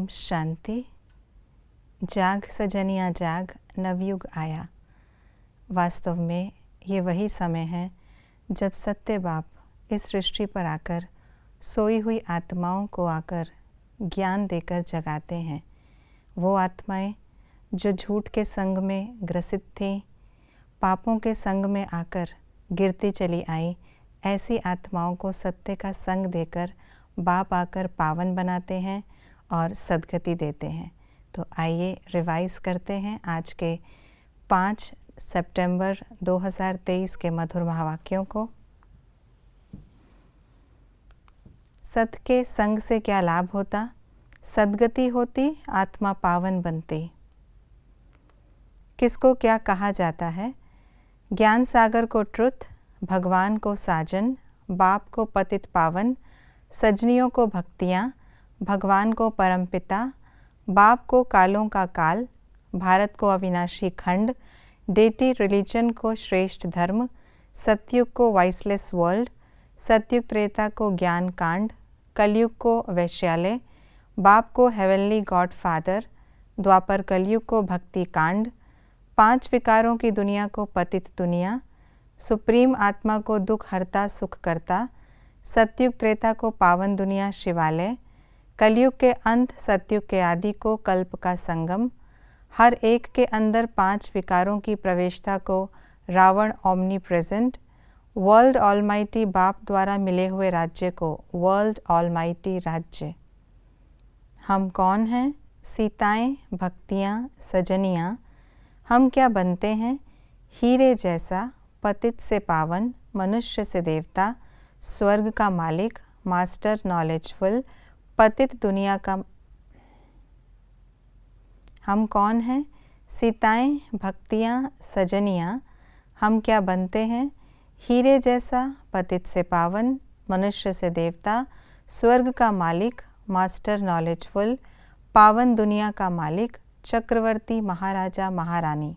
शांति। जाग सजनिया जाग, नवयुग आया। वास्तव में ये वही समय है जब सत्य बाप इस सृष्टि पर आकर सोई हुई आत्माओं को आकर ज्ञान देकर जगाते हैं। वो आत्माएं जो झूठ के संग में ग्रसित थीं, पापों के संग में आकर गिरती चली आई, ऐसी आत्माओं को सत्य का संग देकर बाप आकर पावन बनाते हैं और सद्गति देते हैं। तो आइए रिवाइज करते हैं आज के 5 सितंबर 2023 के मधुर महावाक्यों को। सत के संग से क्या लाभ होता? सद्गति होती, आत्मा पावन बनती। किसको क्या कहा जाता है? ज्ञान सागर को ट्रुथ, भगवान को साजन, बाप को पतित पावन, सजनियों को भक्तियाँ, भगवान को परमपिता, बाप को कालों का काल, भारत को अविनाशी खंड, डेटी रिलीजन को श्रेष्ठ धर्म, सतयुग को वाइसलेस वर्ल्ड, सतयुग त्रेता को ज्ञान कांड, कलयुग को वैश्यालय, बाप को हेवनली गॉड फादर, द्वापर कलयुग को भक्ति कांड, 5 विकारों की दुनिया को पतित दुनिया, सुप्रीम आत्मा को दुख हरता सुख करता, सतयुग त्रेता को पावन दुनिया शिवालय, कलयुग के अंत सतयुग के आदि को कल्प का संगम, हर एक के अंदर 5 विकारों की प्रवेशता को Ravan omnipresent, world almighty बाप द्वारा मिले हुए राज्य को वर्ल्ड ऑलमाइटी राज्य। हम कौन हैं? सीताएं, भक्तियाँ, सजनियाँ। हम क्या बनते हैं? हीरे जैसा, पतित से पावन, मनुष्य से देवता, स्वर्ग का मालिक, मास्टर नॉलेजफुल, पतित दुनिया का। हम कौन हैं? सीताएं, भक्तियाँ, सजनियाँ। हम क्या बनते हैं? हीरे जैसा, पतित से पावन, मनुष्य से देवता, स्वर्ग का मालिक, मास्टर नॉलेजफुल, पावन दुनिया का मालिक, चक्रवर्ती, महाराजा, महारानी।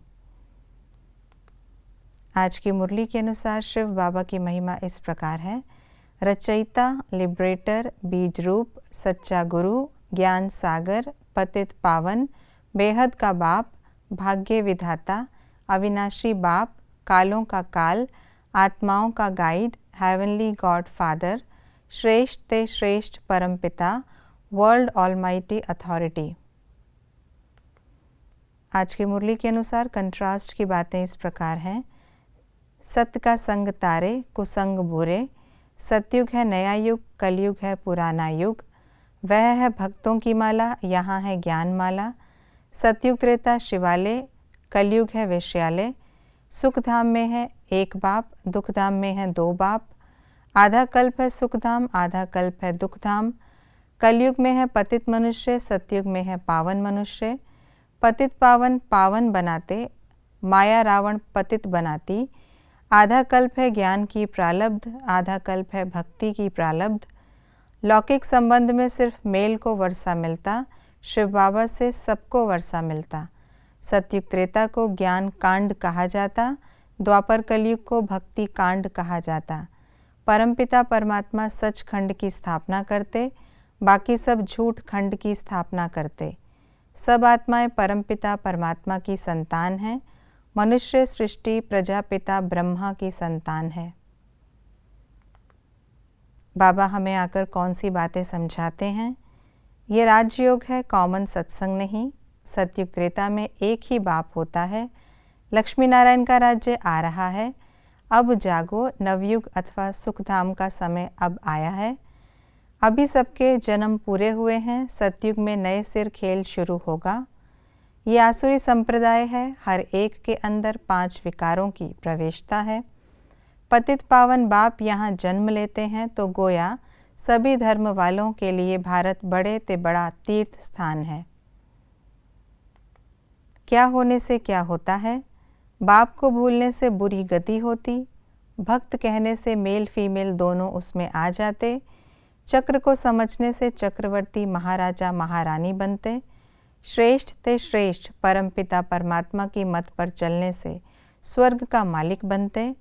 आज की मुरली के अनुसार शिव बाबा की महिमा इस प्रकार है। रचयिता, लिबरेटर, बीज रूप, सच्चा गुरु, ज्ञान सागर, पतित पावन, बेहद का बाप, भाग्य विधाता, अविनाशी बाप, कालों का काल, आत्माओं का गाइड, हेवनली गॉड फादर, श्रेष्ठ ते श्रेष्ठ परमपिता, वर्ल्ड ऑलमाइटी अथॉरिटी। आज की मुरली के अनुसार कंट्रास्ट की बातें इस प्रकार हैं। सत्य का संग तारे, कुसंग बुरे, सतयुग है नया युग, कलयुग है पुराना युग, वह है भक्तों की माला, यहाँ है ज्ञान माला, सतयुग त्रेता शिवालय, कलयुग है वैश्यालय, सुख धाम में है एक बाप, दुख धाम में है 2 बाप, आधा कल्प है सुख धाम, आधा कल्प है दुख धाम, कलयुग में है पतित मनुष्य, सतयुग में है पावन मनुष्य, पतित पावन पावन बनाते, माया रावण पतित बनाती, आधा कल्प है ज्ञान की प्रालब्ध, आधा कल्प है भक्ति की प्रालब्ध, लौकिक संबंध में सिर्फ मेल को वर्षा मिलता, शिव बाबा से सबको वर्षा मिलता, सतयुग त्रेता को ज्ञान कांड कहा जाता, द्वापर कलयुग को भक्ति कांड कहा जाता, परमपिता परमात्मा सच खंड की स्थापना करते, बाकी सब झूठ खंड की स्थापना करते। सब आत्माएं परमपिता परमात्मा की संतान हैं, मनुष्य सृष्टि प्रजापिता ब्रह्मा की संतान है। बाबा हमें आकर कौन सी बातें समझाते हैं? ये राजयोग है, कॉमन सत्संग नहीं। सतयुग त्रेता में एक ही बाप होता है। लक्ष्मी नारायण का राज्य आ रहा है। अब जागो, नवयुग अथवा सुखधाम का समय अब आया है। अभी सबके जन्म पूरे हुए हैं, सतयुग में नए सिर खेल शुरू होगा। ये आसुरी संप्रदाय है, हर एक के अंदर 5 विकारों की प्रवेशता है। पतित पावन बाप यहाँ जन्म लेते हैं तो गोया सभी धर्म वालों के लिए भारत बड़े ते बड़ा तीर्थ स्थान है। क्या होने से क्या होता है? बाप को भूलने से बुरी गति होती, भक्त कहने से मेल फीमेल दोनों उसमें आ जाते, चक्र को समझने से चक्रवर्ती महाराजा महारानी बनते, श्रेष्ठ ते श्रेष्ठ परमपिता परमात्मा की मत पर चलने से स्वर्ग का मालिक बनते,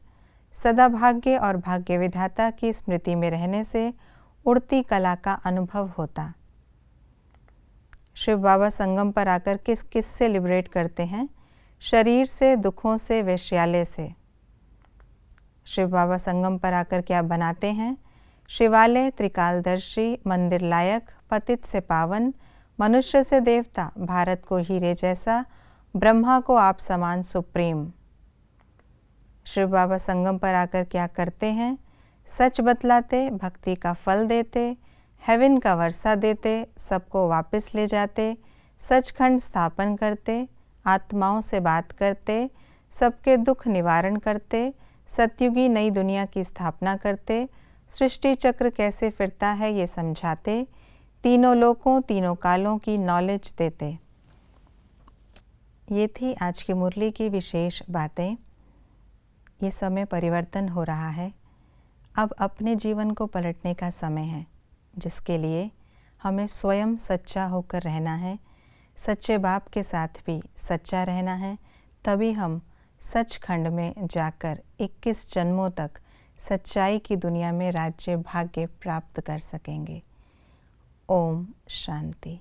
सदा भाग्य और भाग्य विधाता की स्मृति में रहने से उड़ती कला का अनुभव होता। शिव बाबा संगम पर आकर किस किस से लिबरेट करते हैं? शरीर से, दुखों से, वेश्यालय से। शिव बाबा संगम पर आकर क्या बनाते हैं? शिवालय, त्रिकालदर्शी, मंदिर लायक, पतित से पावन, मनुष्य से देवता, भारत को हीरे जैसा, ब्रह्मा को आप समान सुप्रीम। शिव बाबा संगम पर आकर क्या करते हैं? सच बतलाते, भक्ति का फल देते, हेवन का वर्षा देते, सबको वापस ले जाते, सचखंड स्थापन करते, आत्माओं से बात करते, सबके दुख निवारण करते, सतयुगी नई दुनिया की स्थापना करते, सृष्टि चक्र कैसे फिरता है ये समझाते, तीनों लोकों, तीनों कालों की नॉलेज देते। ये थी आज की मुरली की विशेष बातें। ये समय परिवर्तन हो रहा है। अब अपने जीवन को पलटने का समय है, जिसके लिए हमें स्वयं सच्चा होकर रहना है, सच्चे बाप के साथ भी सच्चा रहना है। तभी हम सचखंड में जाकर 21 जन्मों तक सच्चाई की दुनिया में राज्य भाग्य प्राप्त कर सकेंगे। ओम शांति।